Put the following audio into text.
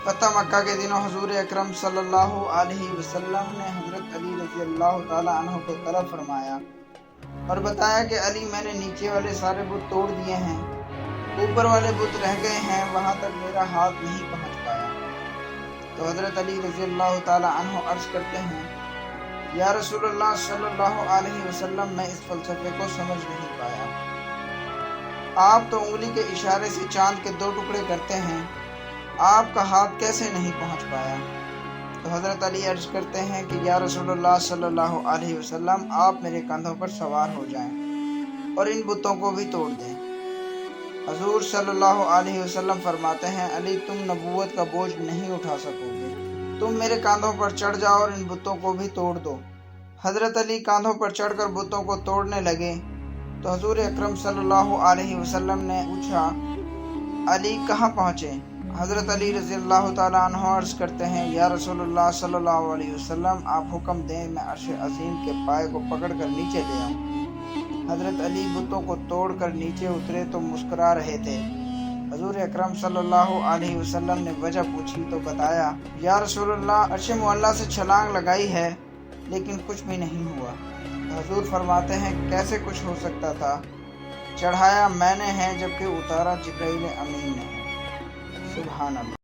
فتح مکہ کے دنوں حضور اکرم صلی اللہ علیہ وسلم نے حضرت علی رضی اللہ تعالیٰ عنہ کو طلب فرمایا اور بتایا کہ علی، میں نے نیچے والے سارے بت توڑ دیے ہیں، اوپر والے بت رہ گئے ہیں، وہاں تک میرا ہاتھ نہیں پہنچ پایا۔ تو حضرت علی رضی اللہ تعالیٰ عنہ عرض کرتے ہیں، یا رسول اللہ صلی اللہ علیہ وسلم، میں اس فلسفے کو سمجھ نہیں پایا۔ آپ تو انگلی کے اشارے سے چاند کے 2 ٹکڑے کرتے ہیں، آپ کا ہاتھ کیسے نہیں پہنچ پایا؟ تو حضرت علی عرض کرتے ہیں کہ یا رسول اللہ صلی اللہ علیہ وسلم، آپ میرے کندھوں پر سوار ہو جائیں اور ان بتوں کو بھی توڑ دیں۔ حضور صلی اللہ علیہ وسلم فرماتے ہیں، علی، تم نبوت کا بوجھ نہیں اٹھا سکو گے، تم میرے کاندھوں پر چڑھ جاؤ اور ان بتوں کو بھی توڑ دو۔ حضرت علی کاندھوں پر چڑھ کر بتوں کو توڑنے لگے تو حضور اکرم صلی اللہ علیہ وسلم نے پوچھا، علی کہاں پہنچے؟ حضرت علی رضی اللہ تعالیٰ عنہ عرض کرتے ہیں، یا رسول اللہ صلی اللہ علیہ وسلم، آپ حکم دیں، میں عرش عظیم کے پائے کو پکڑ کر نیچے لے آؤں۔ حضرت علی بتوں کو توڑ کر نیچے اترے تو مسکرا رہے تھے۔ حضور اکرم صلی اللہ علیہ وسلم نے وجہ پوچھی تو بتایا، یا رسول اللہ، عرش معلیٰ سے چھلانگ لگائی ہے لیکن کچھ بھی نہیں ہوا۔ حضور فرماتے ہیں، کیسے کچھ ہو سکتا تھا؟ چڑھایا میں نے ہے جبکہ اتارا جبرائیل امین نے ہے۔ سبحان اللہ۔